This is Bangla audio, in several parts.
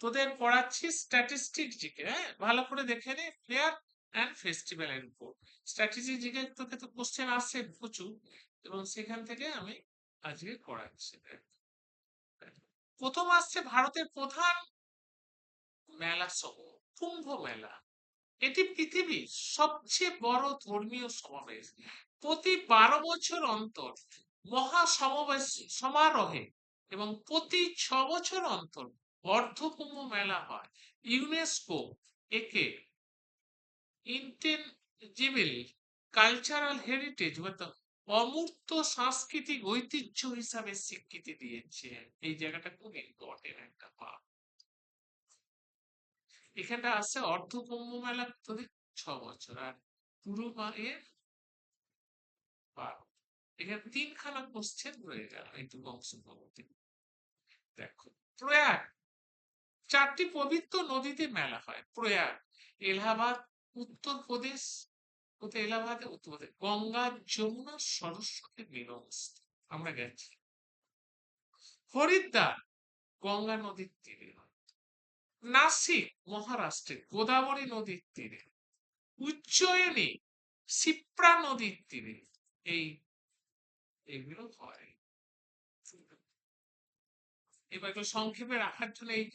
তোদের পড়াচ্ছি স্ট্যাটিস্টিক জিকে, হ্যাঁ ভালো করে দেখে নে, ফেয়ার অ্যান্ড ফেস্টিভ্যালের উপর। স্ট্র্যাটেজিক জিকে তোকে তো কোশ্চেন আসছে প্রচুর, এবং সেখান থেকে আমি আজকে করাচ্ছি। প্রথম আসছে ভারতের প্রধান মেলা সমূহ। কুম্ভ মেলা, এটি পৃথিবীর সবচেয়ে বড় ধর্মীয় সমাবেশ। প্রতি 12 বছর অন্তর মহা সমাবেশ সমারোহে এবং প্রতি 6 বছর অন্তর অর্ধকুম্ভ মেলা হয়। ইউনেস্কো একে ইনটেনজিবল কালচারাল হেরিটেজ অর্থাৎ অমূর্ত সাংস্কৃতিক ঐতিহ্য হিসাবে স্বীকৃতি দিয়েছে। এই জায়গাটা খুব ইম্পর্টেন্ট একটা পার্ট। এখানটা আছে অর্ধকুম্ভ মেলা তোদের 6 বছর, আর পুরো এর 12। এখানে তিনখানা কোশ্চেন রয়ে গেল একটু বংশগতি। দেখো, প্রয়াগ, 4টি পবিত্র নদীতে মেলা হয়। প্রয়াগ, এলাহাবাদ উত্তরপ্রদেশ, কোথায় এলাহাবাদে? উত্তরপ্রদেশ। গঙ্গা যমুনা সরস্বতী মিলনস্থল, আমরা গেছি। হরিদ্বার, গঙ্গা নদীর তীরে। নাসিক, মহারাষ্ট্রের গোদাবরী নদীর তীরে। উজ্জয়িনী, শিপ্রা নদীর তীরে। এই এগুলো হয়। এবার এগুলো সংক্ষেপে রাখার জন্য এই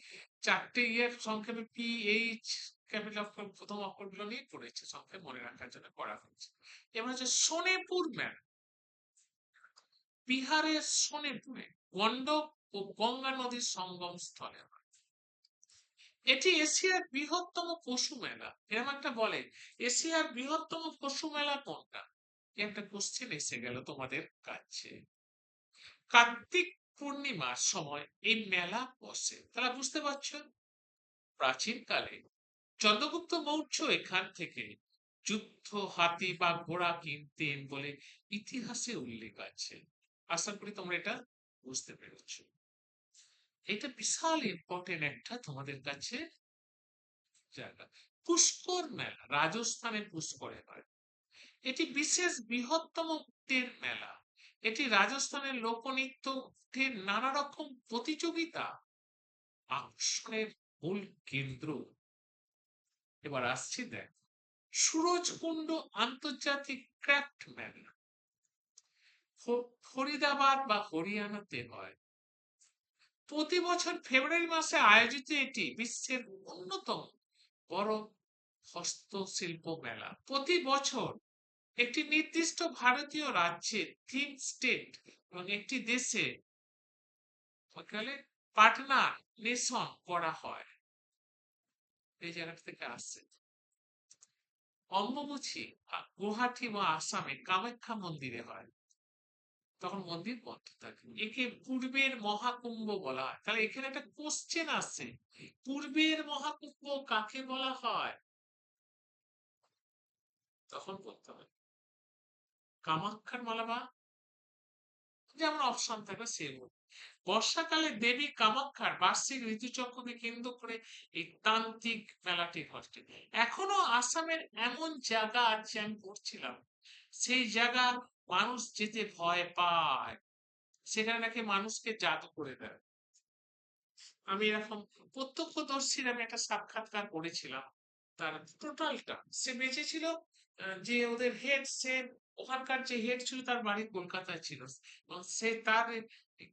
4টে সংক্ষেপে PH ক্যাপিটাল অক্ষর প্রথম অক্ষরগুলো নিয়ে পড়েছে, সংক্ষেপে মনে রাখার জন্য করা হচ্ছে। এবার হচ্ছে সোনেপুর মেলা, বিহারের সোনেপুরে গন্ডক ও গঙ্গা নদীর সঙ্গম স্থলে হয়। এটি এশিয়ার বৃহত্তম পশু মেলা। এরকম একটা বলে এশিয়ার বৃহত্তম পশু মেলা কোনটা, একটা কোশ্চেন এসে গেল তোমাদের কাছে। কার্তিক পূর্ণিমার সময় এই মেলা বসে, তারা বুঝতে পারছো। প্রাচীনকালে চন্দ্রগুপ্ত মৌর্য এখান থেকে যুদ্ধ হাতি বা ঘোড়া কিনতেন বলে ইতিহাসে উল্লেখ আছে। আশা করি তোমরা এটা বুঝতে পেরেছ। এটা বিশাল ইম্পর্টেন্ট একটা তোমাদের কাছে জায়গা। পুষ্কর মেলা রাজস্থানে পুষ্করে হয়। এটি বিশেষ বৃহত্তম উটের মেলা। এটি রাজস্থানের লোকনৃত্যের নানা রকম প্রতিযোগিতা আকর্ষণের মূল কেন্দ্র। এবার আসছি দেখ, সুরজকুণ্ড আন্তর্জাতিক ক্রাফট মেলা ফরিদাবাদ বা হরিয়ানাতে হয়। প্রতি বছর ফেব্রুয়ারি মাসে আয়োজিত এটি বিশ্বের অন্যতম বড় হস্তশিল্প মেলা। প্রতি বছর একটি নির্দিষ্ট ভারতীয় রাজ্যের থিম স্টেট এবং একটি দেশে পার্টনার নেশন করা হয়। এই জায়গাটা থেকে আসছে। অম্বুবাচী গুয়াহাটি বা আসামে কামাখ্যা মন্দিরে হয়, তখন মন্দির বন্ধ থাকে। একে পূর্বের মহাকুম্ভ বলা হয়। তাহলে এখানে একটা কোশ্চেন আছে, পূর্বের মহাকুম্ভ কাকে বলা হয়? তখন বলতে হবে কামাখ্যার মালাবা, যেমন অপশন থাকবে সেগুলো। বর্ষাকালে দেবী কামাখ্যার বার্ষিক ঋতুচক্রকে কেন্দ্র করে এই তান্ত্রিক মেলাটি ঘটে। এখনো আসামের এমন জায়গা আছে, আমি পড়ছিলাম, সেই জায়গা মানুষ যেতে ভয় পায়, সেখানে নাকি মানুষকে জাদু করে দেয়। আমি এরকম প্রত্যক্ষদর্শীর আমি একটা সাক্ষাৎকার করেছিলাম, তার টোটালটা সে বেঁচে ছিল। যে ওদের হেড, সে ওখানকার যে হেড ছিল তার বাড়ি কলকাতায় ছিল, এবং সে তার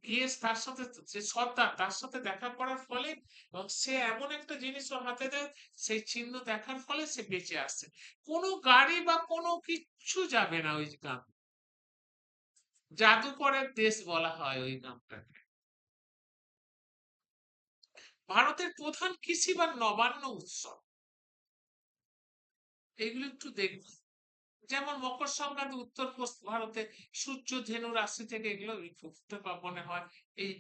গিয়ে তার সাথে, যে সর্দার তার সাথে দেখা করার ফলে, এবং সে এমন একটা জিনিস ওর হাতে দেয়, সেই চিহ্ন দেখার ফলে সে বেঁচে আসছে। কোনো গাড়ি বা কোনো কিচ্ছু যাবে না ওই গ্রাম। জাদুকরের দেশ বলা হয় ওই গ্রামটাকে। ভারতের প্রধান কৃষি বা নবান্ন উৎসব, এগুলো একটু দেখব। যেমন মকর সংক্রান্তি উত্তর ভারতে সূর্য ধেনু রাশি থেকে, এগুলো মনে হয়। এই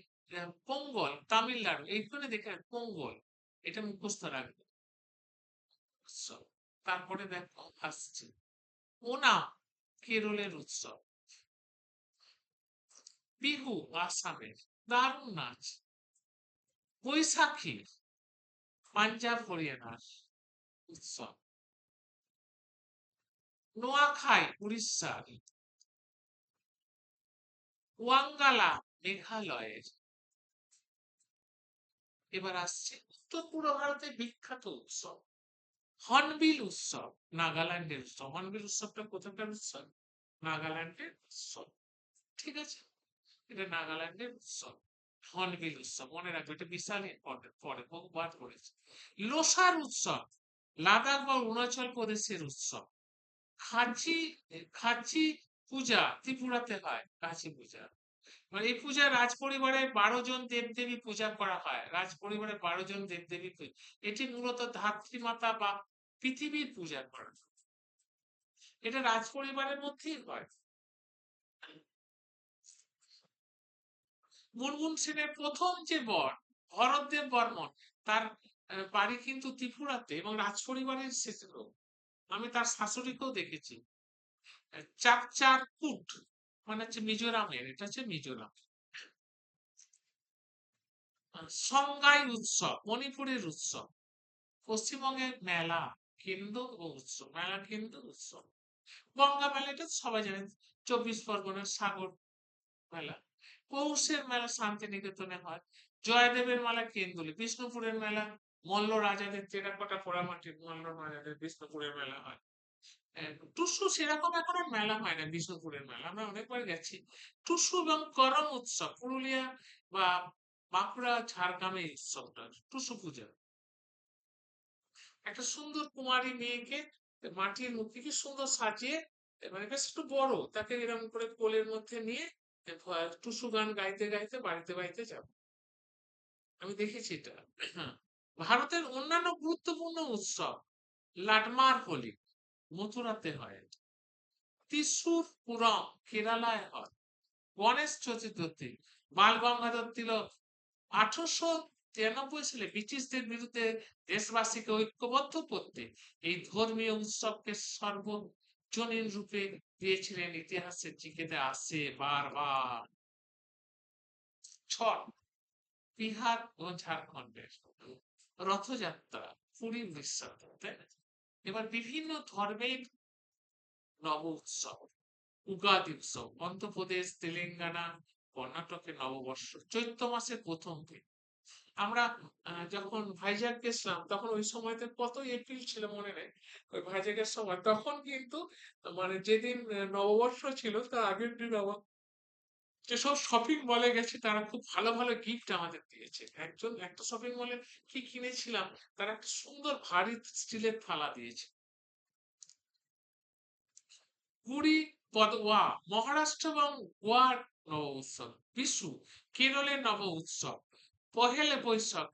পোঙ্গল তামিলনাড়ু, এইখানে দেখে পোঙ্গল, এটা মুখস্থ রাখবে। উৎসব। তারপরে দেখো আসছে ওনাম, কেরলের উৎসব। বিহু, আসামের দারুণ নাচ। বৈশাখী, পাঞ্জাব হরিয়ানার উৎসব। নোয়াখাই, উড়িষ্যার। ওয়াঙ্গালা, মেঘালয়ের। এবার আসছে উত্তর পূর্ব ভারতের বিখ্যাত উৎসব হর্নবিল উৎসব, নাগাল্যান্ডের উৎসব। হর্নবিল উৎসবটা কোথাকার উৎসব? নাগাল্যান্ডের উৎসব। ঠিক আছে, এটা নাগাল্যান্ডের উৎসব। হর্নবিল উৎসব মনে রাখবে, এটা বিশাল ইম্পর্টেন্ট, পরে বহুবার করেছে। লোসার উৎসব লাদাখ বা অরুণাচল প্রদেশের উৎসব। খাচি খাচি পূজা ত্রিপুরাতে হয়, খাচি পূজা। মানে এই পূজায় রাজ পরিবারের 12 জন দেবদেবী পূজা করা হয়, রাজ পরিবারের 12 জন দেবদেবী এটি মূলত ধাত্রীমাতা বা পৃথিবীর পূজা করা। এটা রাজ পরিবারের মধ্যেই হয়। মুনমুন সেনের প্রথম যে বর ভরতদেব বর্মন, তার বাড়ি কিন্তু ত্রিপুরাতে এবং রাজ পরিবারের শেষের লোক। আমি তার শাশুড়িকেও দেখেছি। চাকচার কুট মানে হচ্ছে মিজোরামের, এটা হচ্ছে মিজোরাম। সংগাই উৎসব মণিপুরের উৎসব। পশ্চিমবঙ্গের মেলা কেন্দ্র ও উৎসব, মেলা কেন্দ্র উৎসব। গঙ্গা মেলা এটা সবাই জানেন, 24 পরগনার সাগর মেলা। পৌষের মেলা শান্তিনিকেতনে হয়। জয়দেবের মেলা কেন্দুলি। বিষ্ণুপুরের মেলা মল্ল রাজাদের টেরাকোটা পোড়ামাটির মল্ল রাজাদের বিষ্ণুপুরের মেলা হয়। টুসু সেরকম এখন আর মেলা হয় না, বিষ্ণুপুরের মেলা আমরা অনেকবার গেছি। টুসু এবং করম উৎসব পুরুলিয়া বা বাঁকুড়া ঝাড়গ্রামে এই উৎসবটা, টুসু পূজা। একটা সুন্দর কুমারী মেয়েকে মাটির মূর্তি কি সুন্দর সাজিয়ে, মানে বেশ একটু বড়, তাকে এরকম করে কোলের মধ্যে নিয়ে টুসু গান গাইতে গাইতে বাড়িতে বাড়িতে যাব। আমি দেখেছি এটা। হ্যাঁ। ভারতের অন্যান্য গুরুত্বপূর্ণ উৎসব লাটমার হোলি মথুরাতে হয়, ত্রিশূর পুরম কেরালায় হয়, গণেশ চতুর্থী বাল গঙ্গাধর তিলক 1893 সালে ব্রিটিশদের বিরুদ্ধে দেশবাসীকে ঐক্যবদ্ধ করতে এই ধর্মীয় উৎসবকে সর্বজনীন রূপে দিয়েছিলেন, ইতিহাসের চিকেতে আসে বারবার। ছট বিহার ও ঝাড়খণ্ডের, রথযাত্রা পুরী উড়িষ্যা, তাই না? এবার বিভিন্ন ধর্মের নব উৎসব, উগাদি উৎসব অন্ধ্রপ্রদেশ তেলেঙ্গানা কর্ণাটকের নববর্ষ চৈত্র মাসের প্রথম দিন। আমরা যখন ভাইজ্যাক গেছিলাম তখন ওই সময়তে কত এপ্রিল ছিল মনে নেই, ওই ভাইজ্যাকের সময় তখন কিন্তু মানে যেদিন নববর্ষ ছিল তার আগের দিন আমার যেসব শপিং মলে গেছি তারা খুব ভালো ভালো গিফট আমাদের দিয়েছে। একটা শপিং মলে কি কিনেছিলাম, তারা একটা সুন্দর ভারী স্টিলের থালা দিয়েছে। পুরী পদওয়া মহারাষ্ট্র এবং গোয়ার নব উৎসব। বিশু কেরলের নব উৎসব। পহেলে বৈশাখ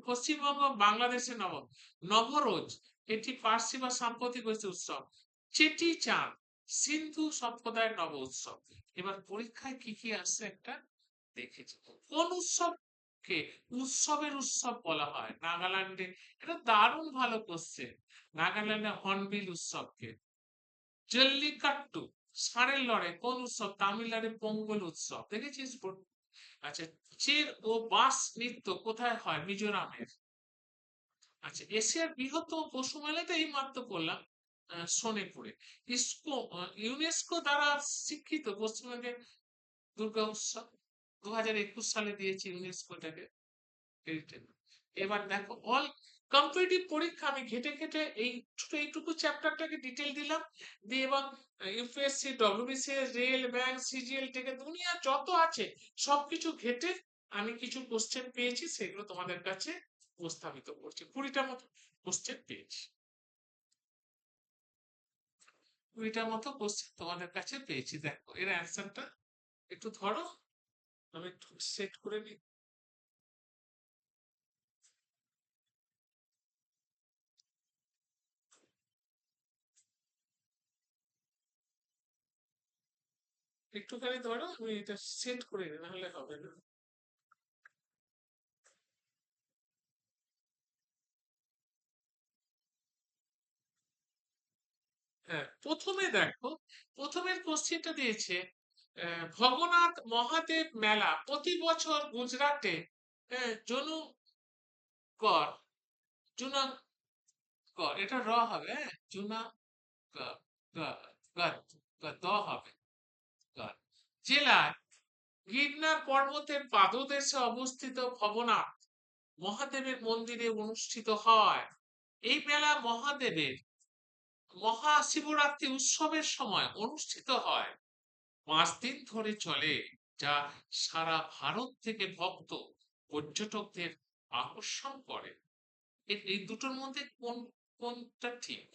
পশ্চিমবঙ্গ বাংলাদেশের নবরোজ এটি পার্সি বা সাম্প্রতিক উৎসব। চেটি চাঁদ সিন্ধু সম্প্রদায়ের নব উৎসব। এবার পরীক্ষায় কি কি আসছে একটা দেখেছি। কোন উৎসবকে উৎসবের উৎসব বলা হয় নাগাল্যান্ডে? এটা দারুণ ভালো কোশ্চেন। নাগাল্যান্ডে হর্নবিল উৎসবকে। জল্লিকাট্টু ষাঁড়ের লড়াই কোন উৎসব? তামিলনাড়ু পোঙ্গল উৎসব, দেখেছিস? আচ্ছা, চের ও বাস নৃত্য কোথায় হয়? মিজোরামের। আচ্ছা, এশিয়ার বৃহত্তম পশু মেলা তো এই মাত্র করলাম, সোনেপুরে। ইউনেস্কো দ্বারা স্বীকৃত পশ্চিমবঙ্গের দুর্গা উৎসব 2021 সালে দিয়েছে ইউনেস্কো এটাকে। এবার দেখো অল কম্পিটিটিভ পরীক্ষা আমি ঘেটে ঘেটে এইটুকু চ্যাপ্টারটাকে ডিটেল দিলাম দিয়ে, এবং UPSC WBCS rail bank CGL থেকে দুনিয়া যত আছে সবকিছু ঘেটে আমি কিছু কোশ্চেন পেয়েছি, সেগুলো তোমাদের কাছে উপস্থাপিত করছি। 20টার মতো কোশ্চেন পেয়েছি, 20টার মতো কোশ্চেন তোমাদের কাছে পেয়েছি। দেখো এর অ্যান্সারটা একটু ধরো, আমি একটু সেট করে নিই। একটুখানি ধরো, আমি এটা সেট করে নিই, নাহলে হবে না। হ্যাঁ, প্রথমে দেখো, প্রথমের কোশ্চেনটা দিয়েছে ভগনাথ মহাদেব মেলা প্রতি বছর গুজরাটে জুনাগড় জুনাগড়, এটা র হবে, হ্যাঁ জুনাগড় দ হবে গড় জেলায় গিরনার পর্বতের পাদদেশে অবস্থিত ভবনাথ মহাদেবের মন্দিরে অনুষ্ঠিত হয়। এই মেলা মহাদেবের মহাশিবরাত্রি উৎসবের সময় অনুষ্ঠিত হয়। 5 দিন ধরে চলে, যা সারা ভারত থেকে ভক্ত পর্যটকদের আকর্ষণ করে। এই দুটোর মধ্যে কোনটা ঠিক?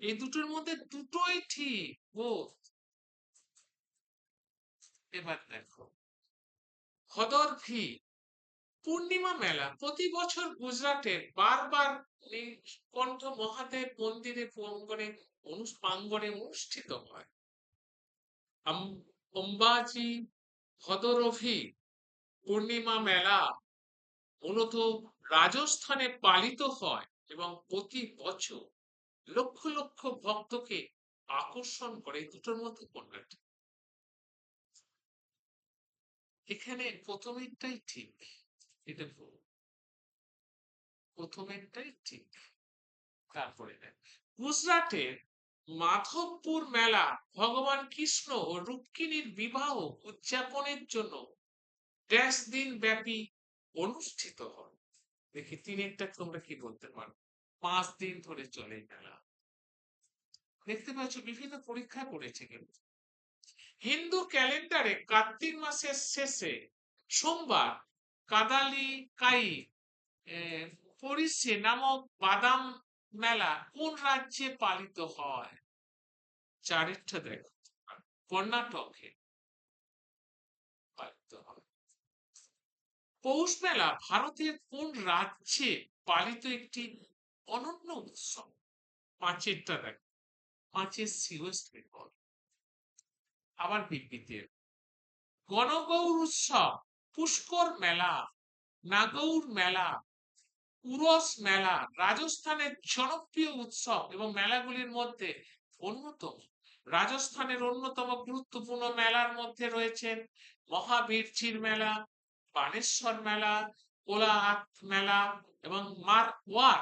এই দুটোর মধ্যে দুটোই ঠিক। বোধ। এবার দেখো, হদরভি পূর্ণিমা মেলা প্রতি বছর গুজরাটের বারবার নীলকণ্ঠ মহাদেব মন্দিরে প্রাঙ্গণে অনুষ্ঠিত হয়। অম্বাজি ভদরভি পূর্ণিমা মেলা মূলত রাজস্থানে পালিত হয় এবং প্রতি বছর লক্ষ লক্ষ ভক্তকে আকর্ষণ করে। দুটোর মধ্যে কোনটা ঠিক? এখানে প্রথমেরটাই ঠিক, এটা ভুল। প্রথমেরটাই ঠিক। তারপরে গুজরাটের মাধবপুর মেলা ভগবান কৃষ্ণ ও রুক্মিণীর বিবাহ উদযাপনের জন্য দিন ব্যাপী অনুষ্ঠিত হয়। দেখি তিনেরটা তোমরা কি বলতে পারো। 5 দিন ধরে চলে মেলা। দেখতে পাচ্ছ বিভিন্ন পরীক্ষা করেছে কিন্তু। হিন্দু ক্যালেন্ডারে কার্তিক মাসের শেষে সোমবার কাদালি কাই পরিষে নামক বাদাম মেলা কোন রাজ্যে পালিত হয়? চারিটা দেখো, কর্ণাটকে পালিত হয়। পৌষ মেলা ভারতের কোন রাজ্যে পালিত একটি অনন্য উৎসব? 5টা দেখো, 5 ওয়েস্ট বেঙ্গল। আবার বিবৃতি, গণগৌর উৎসব, পুষ্কর মেলা, নাগৌর মেলা, উরস মেলা রাজস্থানের জনপ্রিয় উৎসব এবং মেলাগুলির মধ্যে অন্যতম। রাজস্থানের অন্যতম গুরুত্বপূর্ণ মেলার মধ্যে রয়েছে মহাবীরচির মেলা, বানেশ্বর মেলা, কোলাহাট মেলা এবং মারওয়ার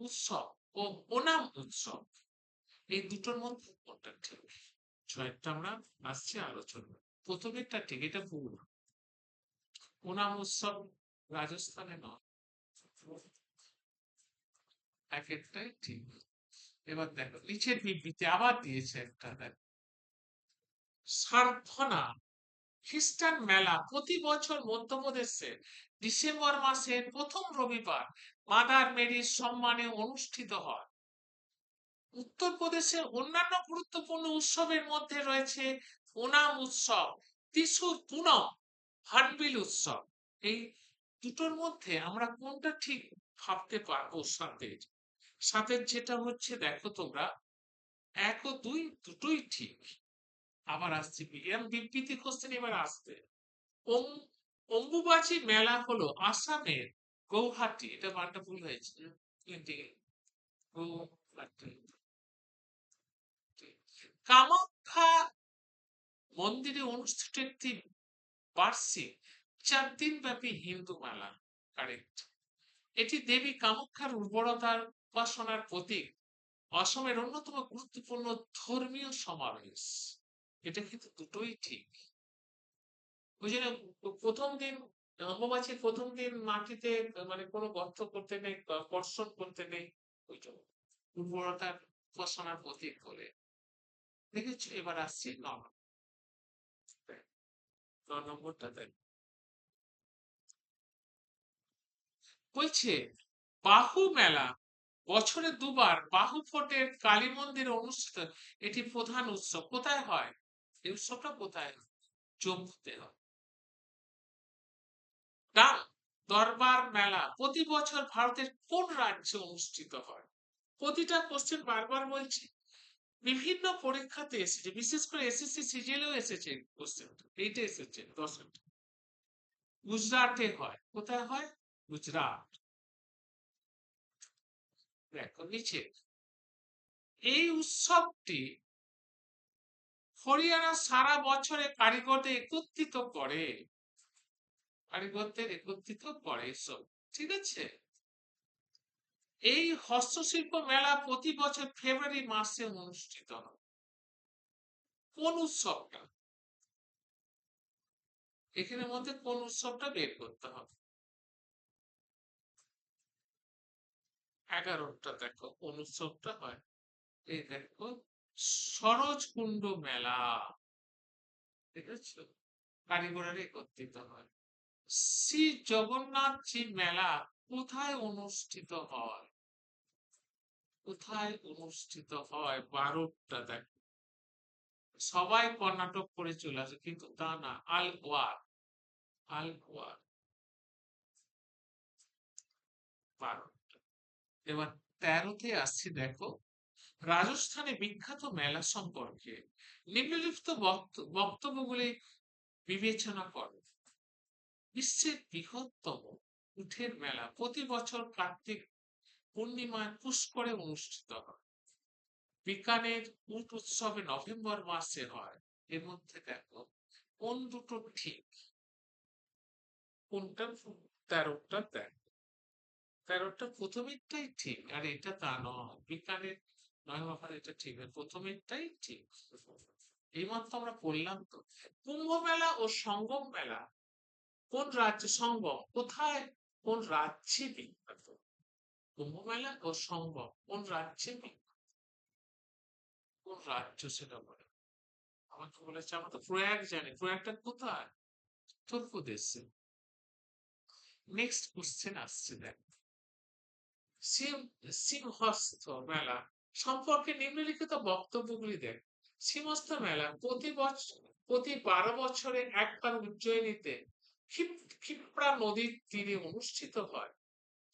উৎসব ও ওনাম উৎসব। এই দুটোর মধ্যে কোনটা ঠিক? ছয়টা আমরা আসছি আলোচনা। প্রথমেরটা ঠিক, এটা ভুল। ওনাম উৎসব রাজস্থানে নয়। এক একটাই ঠিক। এবার দেখো নিচের বিবৃতি আবার দিয়েছে একটা, দেখো সার্থনা খ্রিস্টান মেলা প্রতি বছর মধ্যপ্রদেশের ডিসেম্বর মাসের প্রথম রবিবার মাদার মেরির সম্মানে অনুষ্ঠিত হয়। উত্তরপ্রদেশের অন্যান্য গুরুত্বপূর্ণ উৎসবের মধ্যে রয়েছে ওনাম উৎসব, ত্রিশূল পুনম, হার্নবিল উৎসব। এই দুটোর মধ্যে আমরা কোনটা ঠিক ভাবতে পারবো? সাথে যেটা হচ্ছে দেখো তোমরা 1 ও 2 দুটোই ঠিক। আবার আসছে এরকম বিবৃতি কোশ্চেন এবার আসবে। অম্বুবাচী মেলা হলো আসামের গৌহাটি, এটা বারটা ভুল হয়েছে, কামাখ্যা মন্দিরে অনুষ্ঠিত একটি বার্ষিক 4 দিন ব্যাপী হিন্দু মেলা। কারেক্ট। এটি দেবী কামাখ্যার উর্বরতার উপাসনার প্রতীক। অসমের অন্যতম গুরুত্বপূর্ণ ধর্মীয় সমাবেশ। এটা কিন্তু দুটোই ঠিক। ওই জন্য প্রথম দিন অম্বুবাচীর প্রথম দিন মাটিতে মানে কোনো গর্ত করতে নেই, কর্ষণ করতে নেই, ওই জন্য উর্বরতার উপাসনার প্রতীক বলে। দেখেছো? এবার আসছি 9 নম্বরটা দেখ, বলছে বাহু মেলা বছরে 2 বার বাহু ফোর্টের কালী মন্দিরে অনুষ্ঠিত। এটি প্রধান উৎসব। কোথায় হয় এই উৎসবটা? কোথায় হয়? জম্মুতে হয়। ডাং দরবার মেলা প্রতি বছর ভারতের কোন রাজ্যে অনুষ্ঠিত হয়? প্রতিটা কোশ্চেন বারবার বলছি, বিভিন্ন পরীক্ষাতে এসেছে, বিশেষ করে এসএসসি সিজিএলেও এসেছে কোশ্চেন, এইটা এসেছে 10 গুজরাটে হয়। কোথায় হয়? গুজরাট। দেখো নিচে, এই উৎসবটি হরিয়ানা সারা বছরে কারিগরদের একত্রিত করে। কারিগরদের একত্রিত করে এসব, ঠিক আছে। এই হস্তশিল্প মেলা প্রতি বছর ফেব্রুয়ারি মাসে অনুষ্ঠিত হয়। কোন উৎসবটা? এখানের মধ্যে কোন উৎসবটা বের করতে হবে। 11টা দেখো অনুৎসবটা হয়। এই দেখো সরোজকুণ্ড মেলা, ঠিক আছে, কারিগরের একত্রিত হয়। শ্রী জগন্নাথজি মেলা কোথায় অনুষ্ঠিত হয়? কোথায় অনুষ্ঠিত হয়? 12টা দেখো, সবাই কর্ণাটক করে চলে আসে কিন্তু তা না, আলওয়ার, আলওয়ার 12টা। এবার 13তে আসছি দেখো, রাজস্থানে বিখ্যাত মেলা সম্পর্কে নিম্নলিখিত বক্তব্যগুলি বিবেচনা করো। বিশ্বের বৃহত্তম উটের মেলা প্রতি বছর কার্তিক পূর্ণিমায় পুষ্করে অনুষ্ঠিত হয়। বিকানের উট উৎসবে নভেম্বর মাসে হয়। এর মধ্যে দেখো কোন দুটো ঠিক? কোনটা? 13টা দেখো, 13টা প্রথমেরটাই ঠিক, আর এটা তা নয়। বিকানের নভেম্বর, এটা ঠিক, প্রথমেরটাই ঠিক। এইমাত্র আমরা পড়লাম তো। কুম্ভ মেলা ও সঙ্গম মেলা কোন রাজ্যে, সঙ্গম কোথায়, কোন রাজ্যে বিখ্যাত? কুম্ভ মেলা ও সঙ্গম কোন রাজ্যে বিখ্যাত? কোন রাজ্য সেটা বলে? আমাকে বলেছে, আমরা তো প্রয়াগ জানি, প্রয়াগটা কোথায়? উত্তরপ্রদেশে। নেক্সট কোশ্চেন আসছে দেখ, সিংহস্থ মেলা সম্পর্কে নিম্নলিখিত বক্তব্যগুলি দেখ। সিংহস্থ মেলা প্রতি 12 বছরে একবার উজ্জয়িনীতে ক্ষিপ্রা নদীর তীরে অনুষ্ঠিত হয়।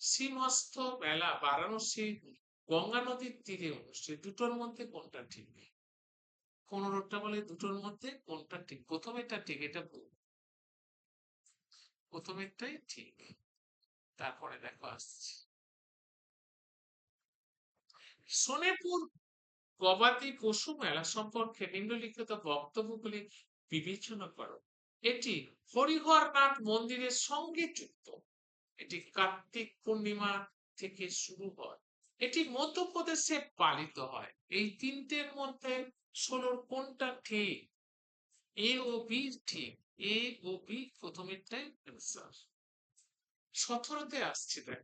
সিংহস্থ মেলা বারাণসী গঙ্গা নদীর তীরে অনুষ্ঠিত। দুটোর মধ্যে কোনটা ঠিক? 15টা বলে দুটোর মধ্যে কোনটা ঠিক? প্রথমেরটা ঠিক, এটা ভুল। প্রথমেরটাই ঠিক। তারপরে দেখো আসছে, সোনেপুর গবাদি পশু মেলা সম্পর্কে নিম্নলিখিত বক্তব্যগুলি বিবেচনা করো। এটি হরিহরনাথ মন্দিরের সঙ্গে যুক্ত। এটি কার্তিক পূর্ণিমা থেকে শুরু হয়। এটি মধ্যপ্রদেশে পালিত হয়। এই তিনটের মধ্যে 16 কোনটা ঠিক? এ ও বি ঠিক। এ ও বি প্রথমেরটাই অ্যান্সার। 17তে আসছে দেখ,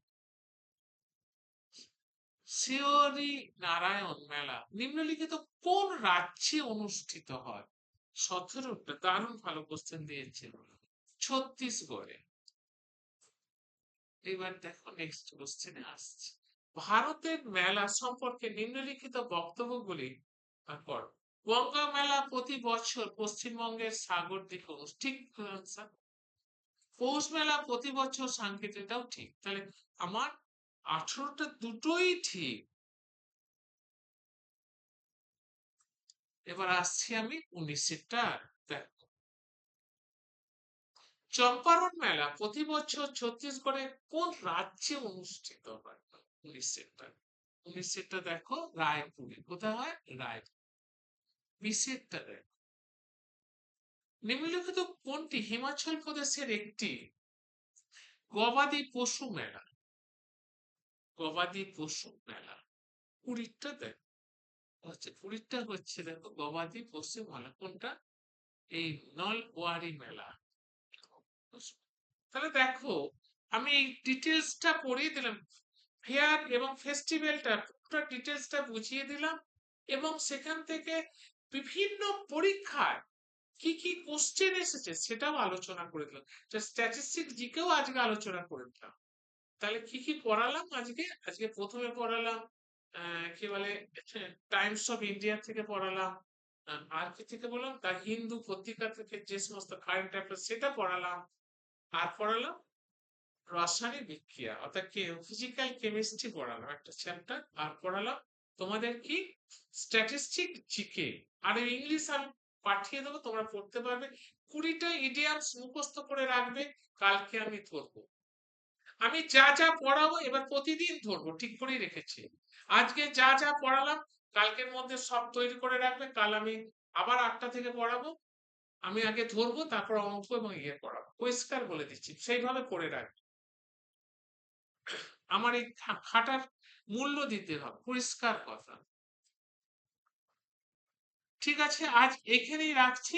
শিয়রি নারায়ণ মেলা নিম্নলিখিত কোন রাজ্যে অনুষ্ঠিত হয়? 17টা দারুণ ভালো কোশ্চেন দিয়েছে, ছত্তিশগড়ে। এবার দেখো নেক্সট কোশ্চেনে আসছে, ভারতের মেলা সম্পর্কে নিম্নলিখিত বক্তব্যগুলি করো। গঙ্গা মেলা প্রতি বছর পশ্চিমবঙ্গের সাগর দ্বীপে ঠিক আনসার। পৌষ মেলা প্রতি বছর সাংকেতিকটাও ঠিক। তাহলে আমার 18টা দুটোই ঠিক। এবার আসছি আমি 19টা দেখো, চম্পারণ মেলা প্রতি বছর ছত্তিশগড়ের কোন রাজ্যে অনুষ্ঠিত হয়? 19টা, 19টা দেখো রায়পুরে। কোথায় হয়? রায়পুর। 20টা দেখো, নিম্নলিখিত কোনটি হিমাচল প্রদেশের একটি গবাদি পশু মেলা? গবাদি পশু মেলা 20টা দেখো, হচ্ছে 20টা হচ্ছে দেখো গবাদি পশু মেলা। কোনটা? এই নলওয়ারি মেলা। তাহলে দেখো, আমি এই ডিটেলসটা পড়িয়ে দিলাম, ফেয়ার এবং ফেস্টিভ্যালটা পুরো ডিটেলসটা বুঝিয়ে দিলাম, এবং সেখান থেকে বিভিন্ন পরীক্ষায় কি কি কোশ্চেন এসেছে সেটাও আলোচনা করে দিলাম। স্ট্যাটিস্টিক্স জিকেও আজকে আলোচনা করে দিলাম। তাহলে কি কি পড়ালাম আজকে? আজকে প্রথমে পড়ালাম কি বলে, টাইমস অফ ইন্ডিয়া থেকে পড়ালাম। আর কি থেকে বললাম, দ্য হিন্দু পত্রিকা থেকে যে সমস্ত কারেন্ট অ্যাফেয়ার্স সেটা পড়ালাম। আর পড়ালাম রাসায়নিক বিক্রিয়া, অর্থাৎ ফিজিক্যাল কেমিস্ট্রি পড়ালাম একটা চ্যাপ্টার। আর পড়ালাম তোমাদের কি, স্ট্যাটিস্টিক জিকে। আর ইংলিশ আমি পাঠিয়ে দেবো, তোমরা পড়তে পারবে। 20টা ইডিয়ামস মুখস্থ করে রাখবে, কালকে আমি ধরবো। আমি যা যা পড়াবো এবার প্রতিদিন ধরবো, ঠিক করেই রেখেছি। আজকে যা যা পড়ালাম কালকের মধ্যে সব তৈরি করে রাখবে, কাল আমি আবার 8টা থেকে পড়াবো। আমি আগে ধরবো, তারপর অঙ্ক এবং ইয়ে পড়াবো, পরিষ্কার বলে দিচ্ছি, সেইভাবে করে রাখবে। আমার এই খাটার মূল্য দিতে হবে, পরিষ্কার কথা। ঠিক আছে, আজ এখানেই রাখছি।